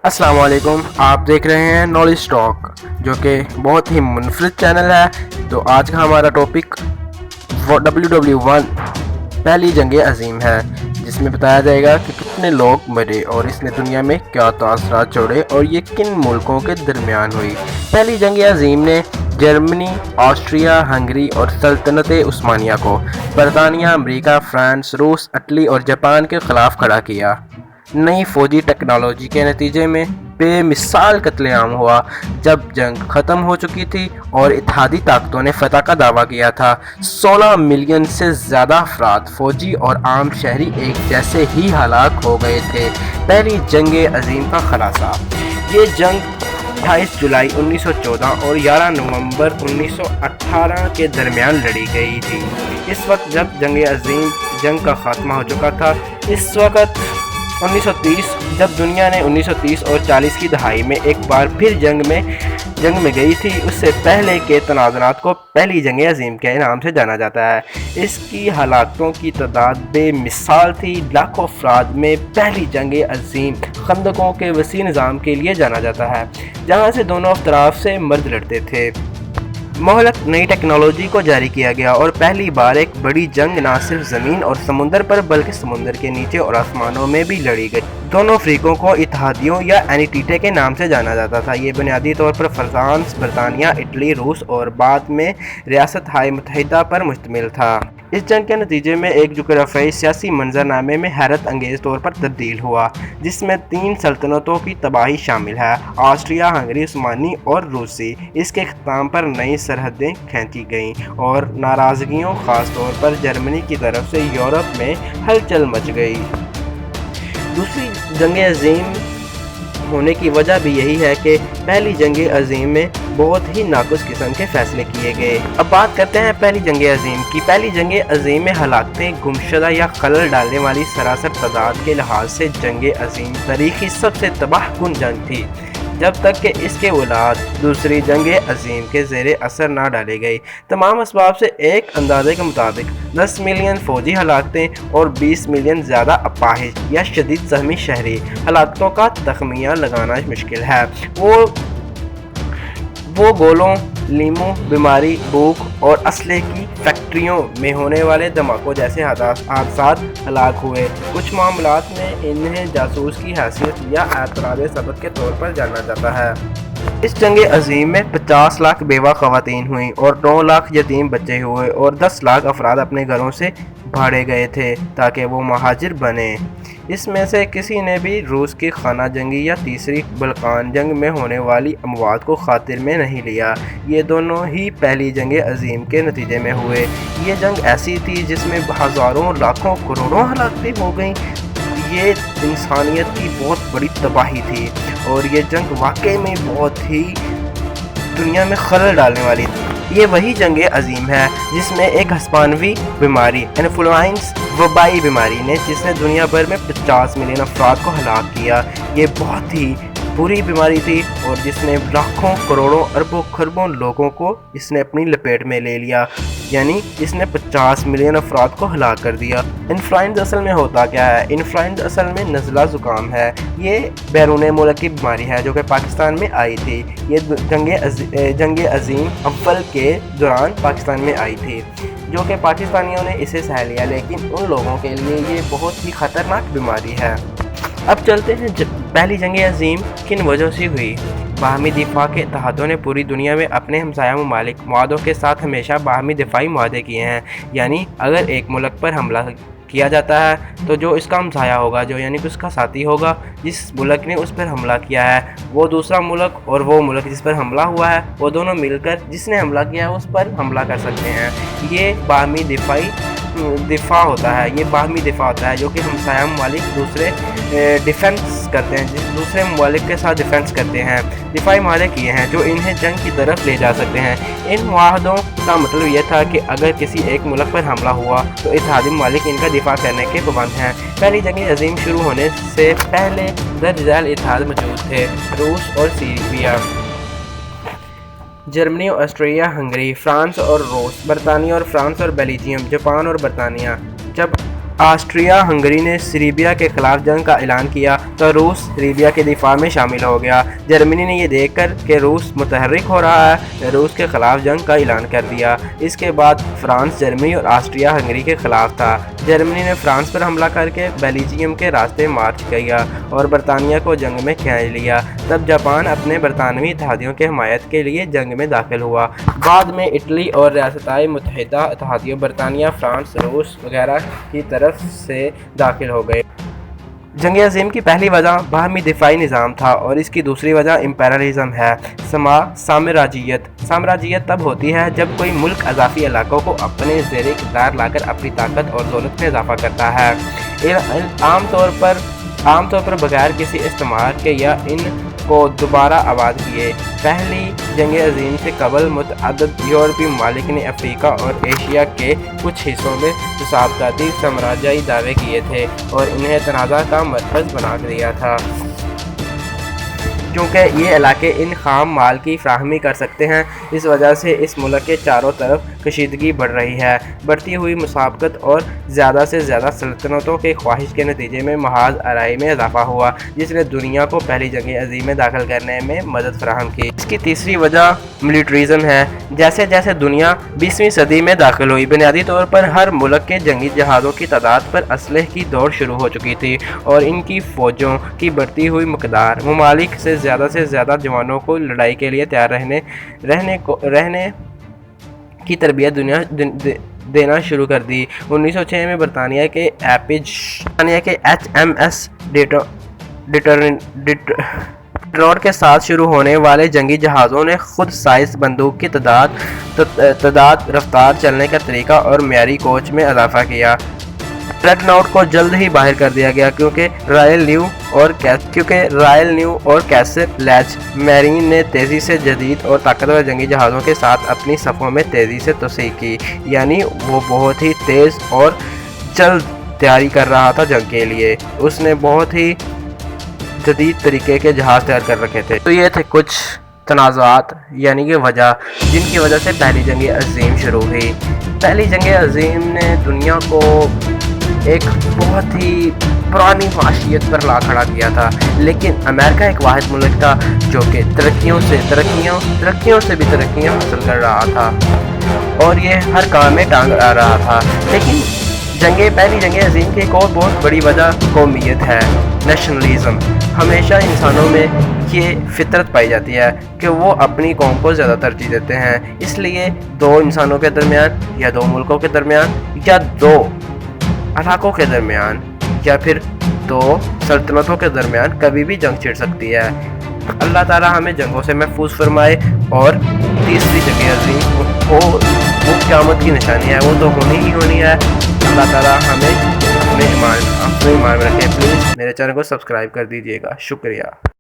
अस्सलाम वालेकुम। आप देख रहे हैं नॉलेज टॉक, जो कि बहुत ही मुनफरद चैनल है। तो आज का हमारा टॉपिक WW1 पहली जंग अज़ीम है, जिसमें बताया जाएगा कि कितने लोग मरे और इसने दुनिया में क्या तासरात छोड़े और ये किन मुल्कों के दरमियान हुई। पहली जंग अज़ीम ने जर्मनी, ऑस्ट्रिया, हंगरी और सल्तनत उस्मानिया को बरतानिया, अमेरिका, फ्रांस, रूस, इटली और जापान के ख़िलाफ़ खड़ा किया। नई फ़ौजी टेक्नोलॉजी के नतीजे में बेमिसाल कत्लेआम हुआ। जब जंग ख़त्म हो चुकी थी और इत्तेहादी ताकतों ने फतह का दावा किया था, 16 मिलियन से ज़्यादा अफराद, फ़ौजी और आम शहरी एक जैसे ही हलाक हो गए थे। पहली जंग अज़ीम का खुलासा। ये जंग 28 जुलाई 1914 और 11 नवंबर 1918 के दरमियान लड़ी गई थी। इस वक्त जब जंग का खात्मा हो चुका था, इस वक्त 1930 जब दुनिया ने 1930 और 40 की दहाई में एक बार फिर जंग में गई थी, उससे पहले के तनाज़ुरात को पहली जंग अज़ीम के नाम से जाना जाता है। इसकी हलाकतों की तादाद बेमिसाल थी। लाखों अफराद में पहली जंग अज़ीम खंदकों के वसी निज़ाम के लिए जाना जाता है, जहाँ से दोनों तरफ से मर्द लड़ते थे। मोहलक नई टेक्नोलॉजी को जारी किया गया और पहली बार एक बड़ी जंग न सिर्फ ज़मीन और समुंदर पर बल्कि समुंदर के नीचे और आसमानों में भी लड़ी गई। दोनों अफ्रीकों को इत्तेहादियों या एनीटीटे के नाम से जाना जाता था। ये बुनियादी तौर पर फ्रांस, बरतानिया, इटली, रूस और बाद में रियासत हाय मुत्तहिदा पर मुश्तमिल था। इस जंग के नतीजे में एक जुग़राफ़ियाई सियासी मंजरनामे में हैरत अंगेज़ तौर पर तब्दील हुआ, जिसमें 3 सल्तनतों की तबाही शामिल है: ऑस्ट्रिया, हंगरी, उस्मानी और रूसी। इसके इख्तिताम पर नई सरहदें खींची गईं और नाराज़गियों, ख़ास तौर पर जर्मनी की तरफ से यूरोप में हलचल मच गई। दूसरी जंग अज़ीम होने की वजह भी यही है कि पहली जंग अज़ीम में बहुत ही नाक़ुस किस्म के फ़ैसले किए गए। अब बात करते हैं पहली जंग अज़ीम की। पहली जंग अज़ीम में हलाकतें, गुमशुदा या खलल डालने वाली सरासर तादाद के लिहाज से जंग अज़ीम तारीख़ी सबसे तबाहकुन जंग थी, जब तक कि इसके औलाद दूसरी जंग अज़ीम के ज़ेर असर ना डाले गई। तमाम असबाब से एक अंदाज़े के मुताबिक 10 मिलियन फ़ौजी हलाकतें और 20 मिलियन ज़्यादा अपाहिज या शदीद ज़ख्मी शहरी। हलाकतों का तखमिया लगाना मुश्किल है। वो गोलों, लीमों, बीमारी, भूख और असले की फैक्ट्रियों में होने वाले धमाकों जैसे हादसात हलाक हुए। कुछ मामलात में इन्हें जासूस की हैसियत या एतराज़ सबक के तौर पर जाना जाता है। इस जंग अज़ीम में 50 लाख बेवा ख़वातीन हुई और 9 लाख यतीम बच्चे हुए और 10 लाख अफराद अपने घरों से भाड़े गए थे ताकि वो महाजिर बने। इसमें से किसी ने भी रूस की खाना जंगी या तीसरी बल्कान जंग में होने वाली अमवात को खातिर में नहीं लिया। ये दोनों ही पहली जंग अज़ीम के नतीजे में हुए। ये जंग ऐसी थी जिसमें हज़ारों, लाखों, करोड़ों हलाकतें हो गईं। ये इंसानियत की बहुत बड़ी तबाही थी और ये जंग वाकई में बहुत ही दुनिया में खलल डालने वाली थी। ये वही जंग अज़ीम है जिसमें एक हस्पानवी बीमारी, इन्फ्लुएंजा वबाई बीमारी ने जिसने दुनिया भर में 50 मिलियन अफराद को हलाक किया। ये बहुत ही बुरी बीमारी थी और जिसने लाखों, करोड़ों, अरबों, खरबों लोगों को इसने अपनी लपेट में ले लिया, यानी इसने 50 मिलियन अफराद को हलाक कर दिया। इन्फ्लुएंजा असल में होता क्या है? इन्फ्लुएंजा असल में नज़ला ज़ुकाम है। ये बैरून मुल्क की बीमारी है जो कि पाकिस्तान में आई थी। ये जंग अज़ीम अव्वल के दौरान पाकिस्तान में आई थी, जो कि पाकिस्तानियों ने इसे सह लिया, लेकिन उन लोगों के लिए ये बहुत ही ख़तरनाक बीमारी है। अब चलते हैं पहली जंग अज़ीम किन वजह से हुई। बाहमी दिफा के इत्तेहादों ने पूरी दुनिया में अपने हमसाया ममालिक मुआहदों के साथ हमेशा बाहमी दिफाई मुआहदे किए हैं। यानी अगर एक मुल्क पर हमला किया जाता है तो जो इसका हमसाया होगा, जो यानी कि उसका साथी होगा, जिस मुल्क ने उस पर हमला किया है, वो दूसरा मुल्क और वो मुल्क जिस पर हमला हुआ है, वो दोनों मिलकर जिसने हमला किया है उस पर हमला कर सकते हैं। ये बाहमी दिफा होता है। ये बाहमी दिफा होता है जो कि हमसाया ममालिक दूसरे डिफेंस करते हैं, दूसरे ममालिक के साथ डिफेंस करते हैं। दिफाई माहदे किए हैं जो इन्हें जंग की तरफ ले जा सकते हैं। इन मुआहदों का मतलब यह था कि अगर किसी एक मुल्क पर हमला हुआ तो इत्तेहादी ममालिक इनका दिफा करने के पाबंद हैं। पहली जंग अज़ीम शुरू होने से पहले दर्ज झैल इत्तेहाद मौजूद थे: रूस और Syria, Germany, Austria, Hungary, France और रूस, बरतानिया और फ्रांस और बेल्जियम, जापान और बरतानिया। जब ऑस्ट्रिया हंगरी ने सीरिया के खिलाफ जंग का ऐलान किया तो रूस सीरिया के दिफा में शामिल हो गया। जर्मनी ने यह देखकर कि रूस मुतहर्रिक हो रहा है, रूस के खिलाफ जंग का ऐलान कर दिया। इसके बाद फ्रांस जर्मनी और ऑस्ट्रिया हंगरी के खिलाफ था। जर्मनी ने फ्रांस पर हमला करके बेल्जियम के रास्ते मार्च किया और बरतानिया को जंग में खींच लिया। तब जापान अपने बरतानवी इत्तेहादियों की हमायत के लिए जंग में दाखिल हुआ। बाद में इटली और रियासताए मुत्तहिदा इत्तेहादियों बरतानिया, फ्रांस, रूस वगैरह की तरफ से दाखिल हो गए। जंग अज़ीम की पहली वजह बाहमी दिफाई निज़ाम था और इसकी दूसरी वजह इम्पेरियलिज़म है। साम्राज्यियत तब होती है जब कोई मुल्क अज़ाफ़ी इलाकों को अपने ज़ेर इक़्तिदार लाकर अपनी ताकत और दौलत में इजाफ़ा करता है, आमतौर पर बगैर किसी इस्तेमार के या इन को दोबारा आबाद किए। पहली जंग अज़ीम से कबल मुतअद्दिद यूरोपीय ममालिक ने अफ्रीका और एशिया के कुछ हिस्सों में हिसाबताती साम्राज्यी दावे किए थे और इन्हें तनाज़ा का मरकज़ बना दिया था। क्योंकि ये इलाके इन खाम माल की फ्राहमी कर सकते हैं, इस वजह से इस मुल्क के चारों तरफ कशीदगी बढ़ रही है। बढ़ती हुई मुसाबकत और ज़्यादा से ज़्यादा सल्तनतों के ख्वाहिश के नतीजे में महाज आराई में इजाफा हुआ, जिसने दुनिया को पहली जंग अज़ीम में दाखिल करने में मदद फराहम की। इसकी तीसरी वजह मिलिट्रिज़म है। जैसे जैसे दुनिया 20वीं सदी में दाखिल हुई, बुनियादी तौर पर हर मुल्क के जंगी जहाज़ों की तादाद पर असलहे की दौड़ शुरू हो चुकी थी और इनकी फ़ौजों की बढ़ती हुई मकदार ममालिक से ज़्यादा जवानों को लड़ाई के लिए तैयार रहने की तरबियत देना शुरू कर दी। 1906 में बरतानिया के HMS डिट्रॉइट के साथ शुरू होने वाले जंगी जहाज़ों ने खुद साइज बंदूक की तादाद, रफ्तार, चलने का तरीका और मियारी कोच में इजाफा किया। ड्रेडनॉट को जल्द ही बाहर कर दिया गया क्योंकि रॉयल न्यू और कैसलैच मैरीन ने तेज़ी से जदीद और ताकतवर जंगी जहाज़ों के साथ अपनी सफ़ों में तेज़ी से तोसी की, यानी वो बहुत ही तेज़ और जल्द तैयारी कर रहा था जंग के लिए। उसने बहुत ही जदीद तरीके के जहाज़ तैयार कर रखे थे। तो ये थे कुछ तनाज़ात यानी कि वजह जिनकी वजह से पहली जंग अज़ीम शुरू हुई। पहली जंग अज़ीम ने दुनिया को एक बहुत ही पुरानी माशियत पर ला खड़ा किया था, लेकिन अमेरिका एक वाहिद मुल्क था जो कि तरक्कियों से भी तरक्कियाँ हासिल कर रहा था और ये हर काम में टांग आ रहा था। लेकिन पहली जंग अज़ीम की एक और बहुत बड़ी वजह कौमियत है, नेशनलिज़म। हमेशा इंसानों में ये फितरत पाई जाती है कि वो अपनी कौम को ज़्यादा तरजीह देते हैं, इसलिए दो इंसानों के दरमियान या दो मुल्कों के दरमियान या दो इलाकों के दरमियान या फिर दो सल्तनतों के दरमियान कभी भी जंग छिड़ सकती है। अल्लाह ताला हमें जंगों से महफूज फरमाए और तीसरी जंग अज़ीम वो क़यामत की निशानी है, वो तो होनी ही होनी है। अल्लाह ताला हमें अपने ईमान में रखे। प्लीज़ मेरे चैनल को सब्सक्राइब कर दीजिएगा। शुक्रिया।